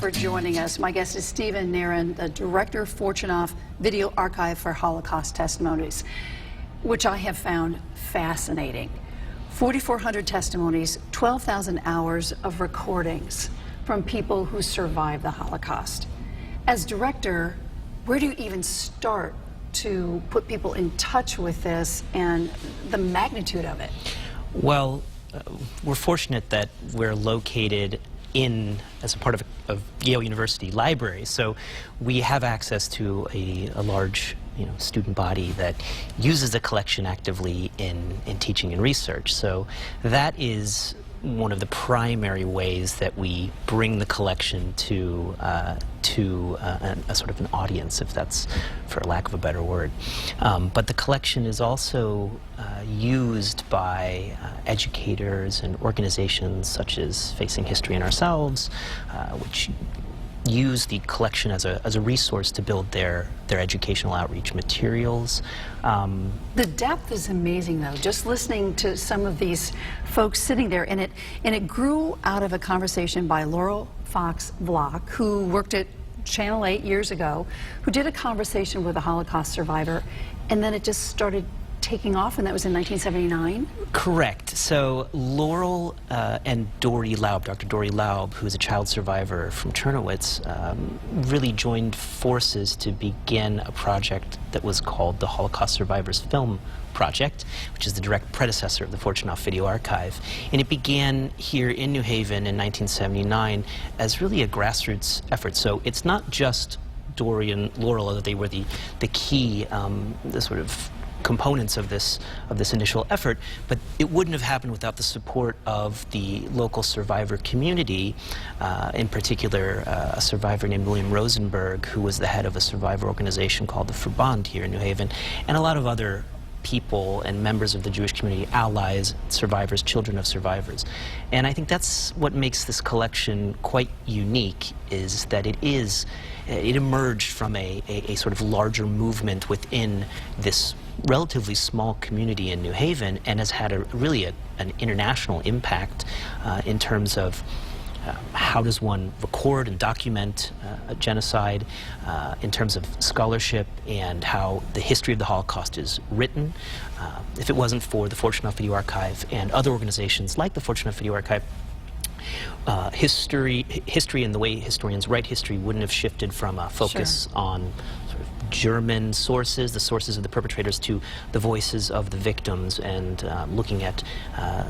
for joining us. My guest is Stephen Naron, the Director of Fortunoff Video Archive for Holocaust Testimonies, which I have found fascinating. 4,400 testimonies, 12,000 hours of recordings from people who survived the Holocaust. As director, where do you even start to put people in touch with this and the magnitude of it? Well, we're fortunate that we're located as a part of Yale University library, so we have access to a large student body that uses the collection actively in teaching and research. So that is one of the primary ways that we bring the collection to a sort of an audience, if that's for lack of a better word. But the collection is also used by educators and organizations such as Facing History and Ourselves, which use the collection as a resource to build their educational outreach materials. The depth is amazing, though, just listening to some of these folks sitting there, and it grew out of a conversation by Laurel Vlock, who worked at Channel 8 years ago, who did a conversation with a Holocaust survivor, and then it just started taking off, and that was in 1979? Correct. So Laurel and Dori Laub, Dr. Dori Laub, who's a child survivor from Chernowitz, really joined forces to begin a project that was called the Holocaust Survivors Film Project, which is the direct predecessor of the Fortunoff Video Archive. And it began here in New Haven in 1979 as really a grassroots effort. So it's not just Dori and Laurel, although they were the key, the sort of components of this initial effort, but it wouldn't have happened without the support of the local survivor community, in particular a survivor named William Rosenberg, who was the head of a survivor organization called the Verband here in New Haven, and a lot of other people and members of the Jewish community, allies, survivors, children of survivors. And I think that's what makes this collection quite unique, is that it emerged from a sort of larger movement within this relatively small community in New Haven, and has had really an international impact in terms of how does one record and document a genocide, in terms of scholarship and how the history of the Holocaust is written. If it wasn't for the Fortunoff Video Archive and other organizations like the Fortunoff Video Archive, history and the way historians write history wouldn't have shifted from a focus on sort of German sources, the sources of the perpetrators, to the voices of the victims and looking at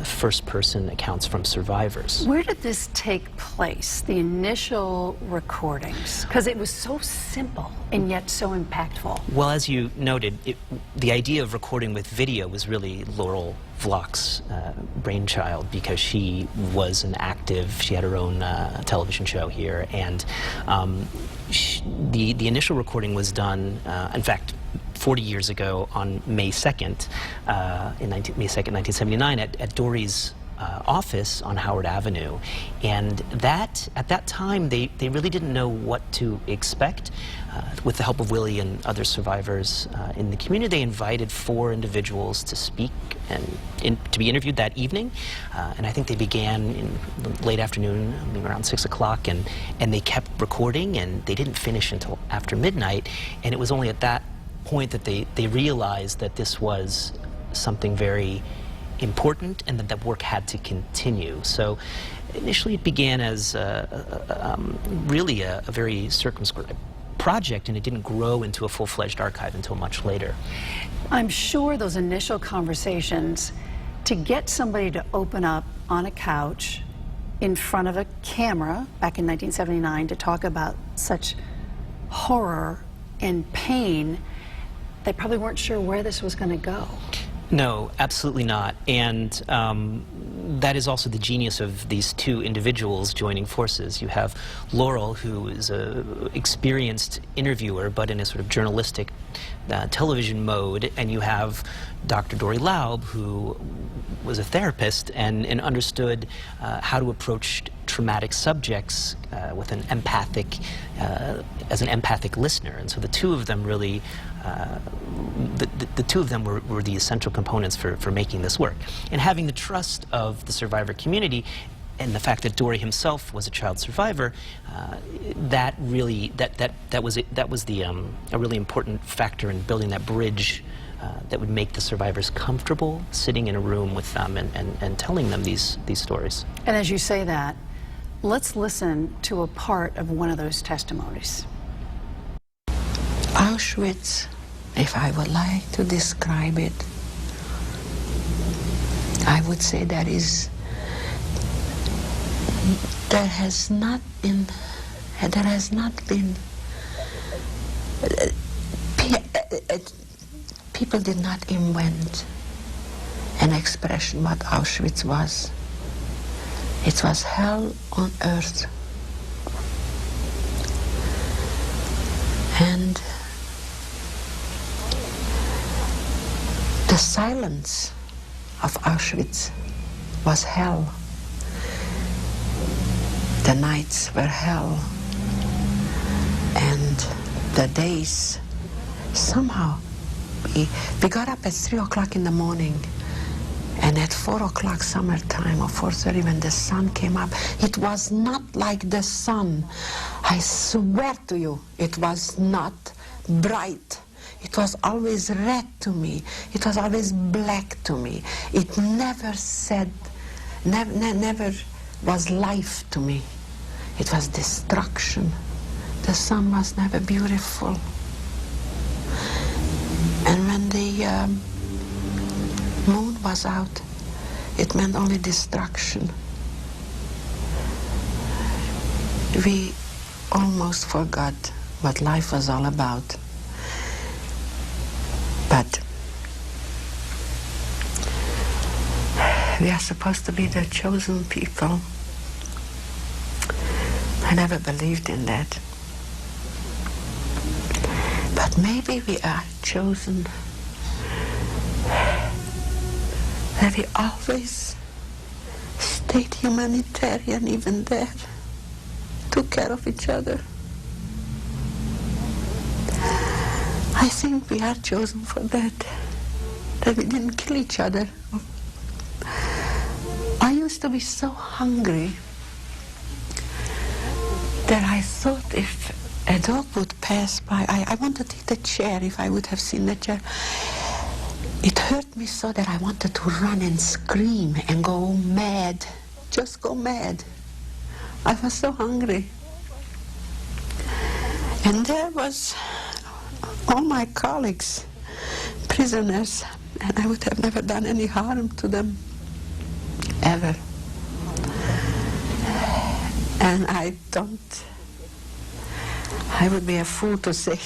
first-person accounts from survivors. Where did this take place, the initial recordings? Because it was so simple and yet so impactful. Well, as you noted, the idea of recording with video was really Laurel Vlock's brainchild, because she was she had her own television show here, and the initial recording was done, in fact, 40 years ago on May 2nd, May 2nd, 1979, at Dori's office on Howard Avenue. And at that time, they really didn't know what to expect. With the help of Willie and other survivors in the community, they invited 4 individuals to speak and to be interviewed that evening. And I think they began in the late afternoon, around 6 o'clock, and they kept recording, and they didn't finish until after midnight. And it was only at that point that they realized that this was something very important and that work had to continue. So initially it began as really a very circumscribed project, and it didn't grow into a full-fledged archive until much later. I'm sure those initial conversations, to get somebody to open up on a couch in front of a camera back in 1979 to talk about such horror and pain, they probably weren't sure where this was going to go. No, absolutely not. And that is also the genius of these 2 individuals joining forces. You have Laurel, who is an experienced interviewer, but in a sort of journalistic television mode, and you have Dr. Dori Laub, who was a therapist and understood how to approach traumatic subjects with an empathic, as an empathic listener. And so the 2 of them really, the 2 of them were the essential components for making this work. And having the trust of the survivor community, and the fact that Dori himself was a child survivor, that really was a really important factor in building that bridge that would make the survivors comfortable sitting in a room with them and telling them these stories. And as you say that, let's listen to a part of one of those testimonies. Auschwitz, if I would like to describe it, I would say there has not been people did not invent an expression what Auschwitz was. It was hell on earth. And the silence of Auschwitz was hell. The nights were hell. And the days, somehow, we got up at 3 o'clock in the morning, and at 4 o'clock summertime, or 4:30 when the sun came up, it was not like the sun. I swear to you, it was not bright. It was always red to me. It was always black to me. It never said, never was life to me. It was destruction. The sun was never beautiful. And when the moon was out, it meant only destruction. We almost forgot what life was all about. But we are supposed to be the chosen people. I never believed in that. But maybe we are chosen that we always stayed humanitarian even there, took care of each other. I think we are chosen for that we didn't kill each other. I used to be so hungry that I thought if a dog would pass by, I wanted to take the chair if I would have seen the chair. It hurt me so that I wanted to run and scream and go mad, just go mad. I was so hungry. And there was all my colleagues, prisoners, and I would have never done any harm to them, ever. And I would be a fool to say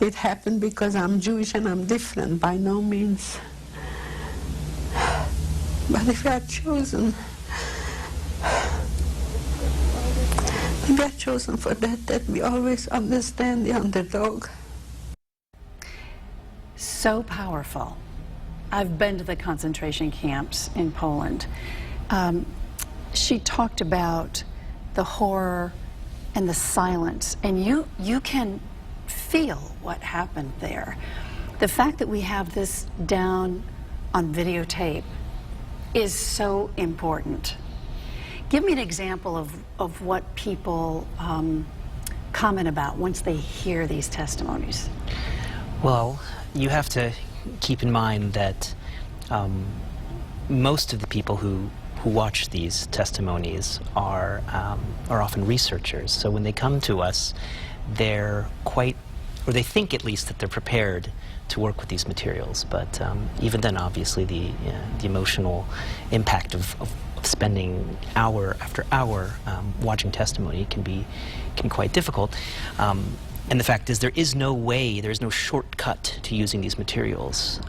it happened because I'm Jewish and I'm different, by no means. But if we are chosen, we are chosen for that we always understand the underdog. So powerful. I've been to the concentration camps in Poland. She talked about the horror and the silence, and you can feel what happened there. The fact that we have this down on videotape is so important. Give me an example of what people comment about once they hear these testimonies. Well, you have to keep in mind that most of the people who watch these testimonies are often researchers. So when they come to us, they're or they think at least that they're prepared to work with these materials. But even then, obviously, the emotional impact of spending hour after hour watching testimony can be quite difficult. And the fact is, there is no shortcut to using these materials.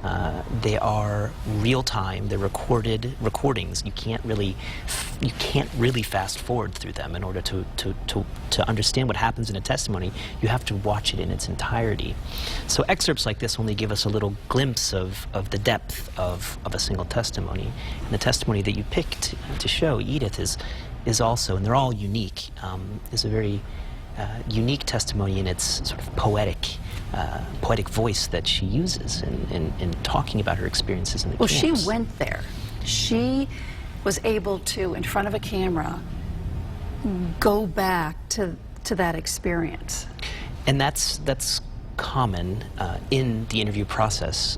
They are real time. They're recorded recordings. You can't really fast forward through them in order to understand what happens in a testimony. You have to watch it in its entirety. So excerpts like this only give us a little glimpse of the depth of a single testimony. And the testimony that you picked to show, Edith, is also, and they're all unique, is a very unique testimony in its sort of poetic voice that she uses in talking about her experiences in the camps. Well, she went there. She was able to, in front of a camera, go back to that experience. And that's common in the interview process.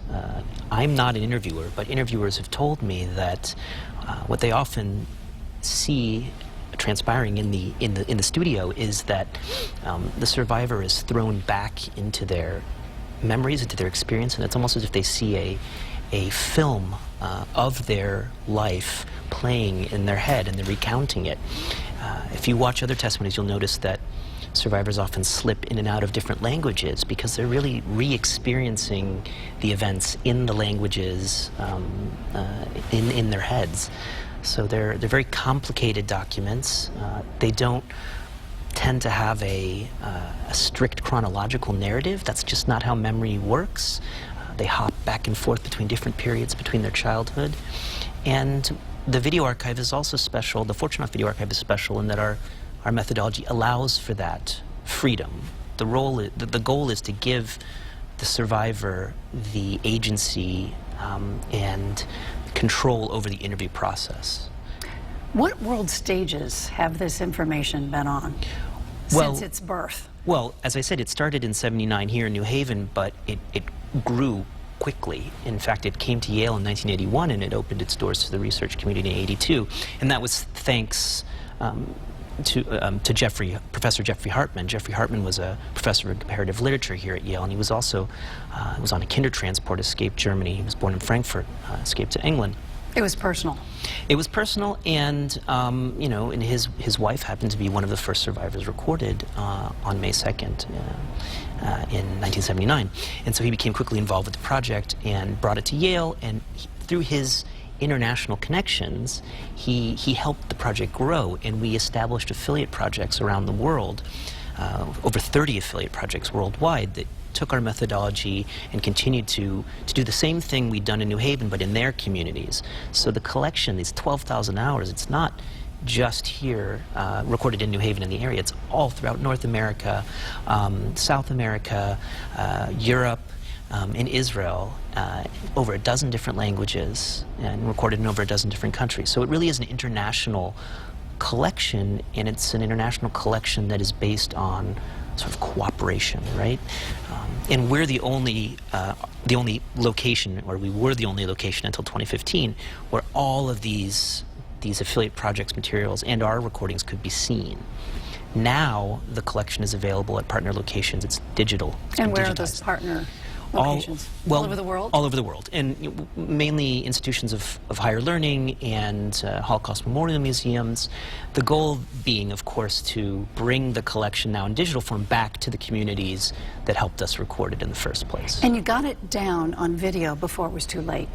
I'm not an interviewer, but interviewers have told me that what they often see transpiring in the studio is that the survivor is thrown back into their memories, into their experience, and it's almost as if they see a film of their life playing in their head, and they're recounting it. If you watch other testimonies, you'll notice that survivors often slip in and out of different languages because they're really re-experiencing the events in the languages in their heads. So they're very complicated documents. They don't tend to have a strict chronological narrative. That's just not how memory works. They hop back and forth between different periods between their childhood. And the video archive is also special. The fortunoff Video Archive is special in that our methodology allows for that freedom. The goal is to give the survivor the agency and control over the interview process. What world stages have this information been on since its birth? Well, as I said, it started in '79 here in New Haven, but it grew quickly. In fact, it came to Yale in 1981, and it opened its doors to the research community in '82, and that was thanks to Professor Jeffrey Hartman. Jeffrey Hartman was a professor of comparative literature here at Yale, and he was also was on a Kindertransport, escaped Germany. He was born in Frankfurt, escaped to England. It was personal. It was personal, and you know, and his wife happened to be one of the first survivors recorded on May 2nd in 1979, and so he became quickly involved with the project and brought it to Yale, and through his international connections, he helped the project grow, and we established affiliate projects around the world, over 30 affiliate projects worldwide that took our methodology and continued to do the same thing we'd done in New Haven, but in their communities. So the collection, these 12,000 hours, it's not just here recorded in New Haven in the area, it's all throughout North America, South America, Europe, in Israel, over a dozen different languages, and recorded in over a dozen different countries. So it really is an international collection, and it's an international collection that is based on sort of cooperation, right? And we're the only location, or we were the only location until 2015, where all of these affiliate projects materials and our recordings could be seen. Now the collection is available at partner locations. It's digital. And where are those partner locations? All over the world? All over the world, and mainly institutions of higher learning and Holocaust memorial museums. The goal being, of course, to bring the collection now in digital form back to the communities that helped us record it in the first place. And you got it down on video before it was too late.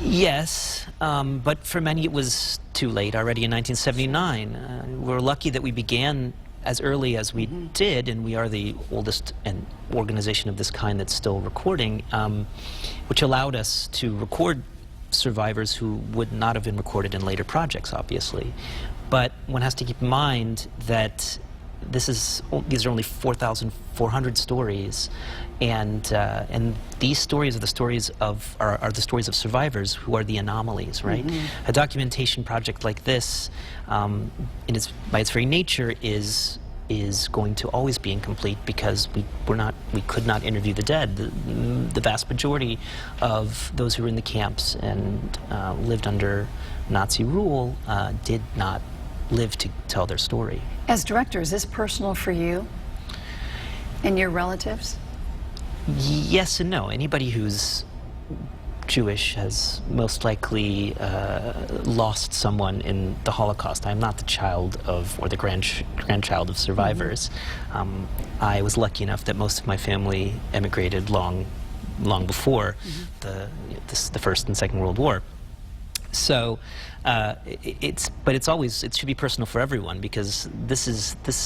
Yes, but for many it was too late already in 1979. We're lucky that we began as early as we did, and we are the oldest organization of this kind that's still recording, which allowed us to record survivors who would not have been recorded in later projects, obviously. But one has to keep in mind that these are only 4,400 stories, and these stories are the stories of survivors who are the anomalies, right? A documentation project like this, by its very nature, is going to always be incomplete because we could not interview the dead. The vast majority of those who were in the camps and lived under Nazi rule did not live to tell their story. As director, is this personal for you and your relatives? Yes and no. Anybody who's Jewish has most likely lost someone in the Holocaust. I'm not the child of, or the grandchild of survivors. I was lucky enough that most of my family emigrated long before the First and Second World War. So it should be personal for everyone, because this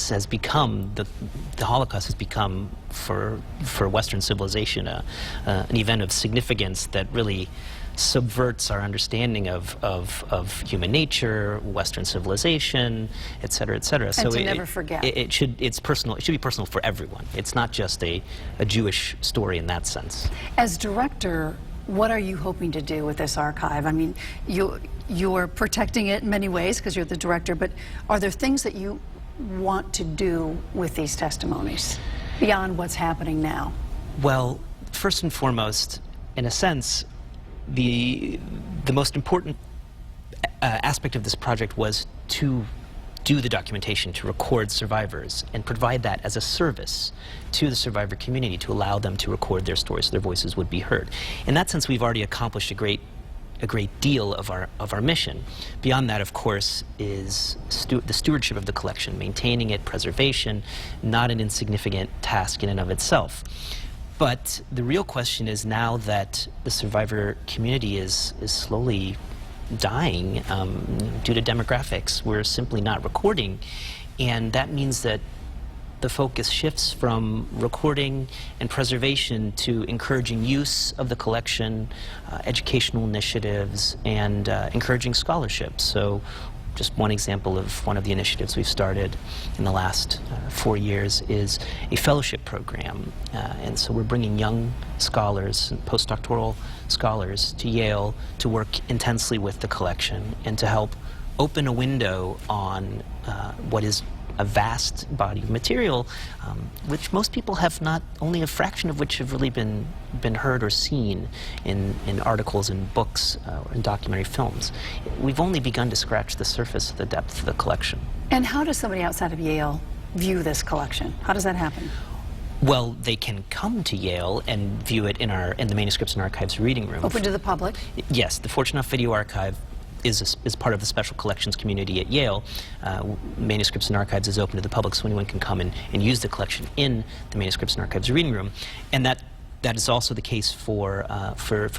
has become, the Holocaust has become for Western civilization an event of significance that really subverts our understanding of human nature, Western civilization, et cetera, et cetera. And so to never forget. It's personal. It should be personal for everyone. It's not just a Jewish story in that sense. As director, What are you hoping to do with this archive? I mean, you're protecting it in many ways because you're the director, but are there things that you want to do with these testimonies beyond what's happening now? Well, first and foremost, in a sense, the most important aspect of this project was to do the documentation, to record survivors and provide that as a service to the survivor community, to allow them to record their stories so their voices would be heard. In that sense, we've already accomplished a great deal of our mission. Beyond that, of course, is the stewardship of the collection, maintaining it, preservation, not an insignificant task in and of itself. But the real question is, now that the survivor community is slowly dying due to demographics, we're simply not recording, and that means that the focus shifts from recording and preservation to encouraging use of the collection, educational initiatives, and encouraging scholarship. So just one example of one of the initiatives we've started in the last 4 years is a fellowship program. And so we're bringing young scholars and postdoctoral scholars to Yale to work intensely with the collection and to help open a window on what is a vast body of material, which most people have not, only a fraction of which have really been heard or seen in articles and books or in documentary films. We've only begun to scratch the surface of the depth of the collection. And how does somebody outside of Yale view this collection? How does that happen? Well, they can come to Yale and view it in the Manuscripts and Archives reading room. Open to the public? Yes, the Fortunoff Video Archive is part of the special collections community at Yale. Manuscripts and Archives is open to the public, so anyone can come and use the collection in the Manuscripts and Archives reading room. And that is also the case for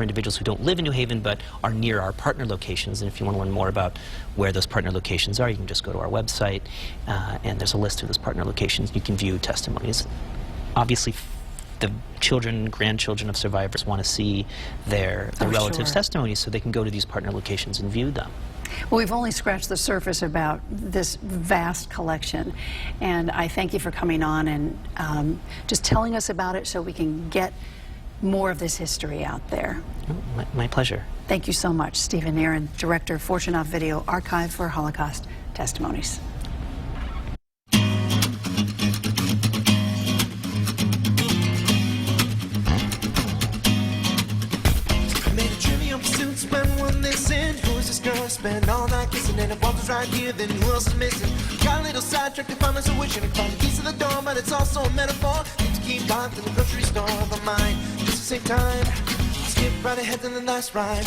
individuals who don't live in New Haven but are near our partner locations. And if you want to learn more about where those partner locations are, you can just go to our website, and there's a list of those partner locations. You can view testimonies. Obviously, the children, grandchildren of survivors want to see their relatives' sure. testimonies, so they can go to these partner locations and view them. Well, we've only scratched the surface about this vast collection, and I thank you for coming on and just telling us about it so we can get more of this history out there. Oh, my pleasure. Thank you so much, Stephen Naron, Director, Fortunoff Video Archive for Holocaust Testimonies. Spend all night kissing, and if Walter's right here, then who else is missing? Got a little sidetracked to find myself wishing to find the keys to the door, but it's also a metaphor. Need to keep locked in the grocery store, but mine just to save time. Skip right ahead to the last ride.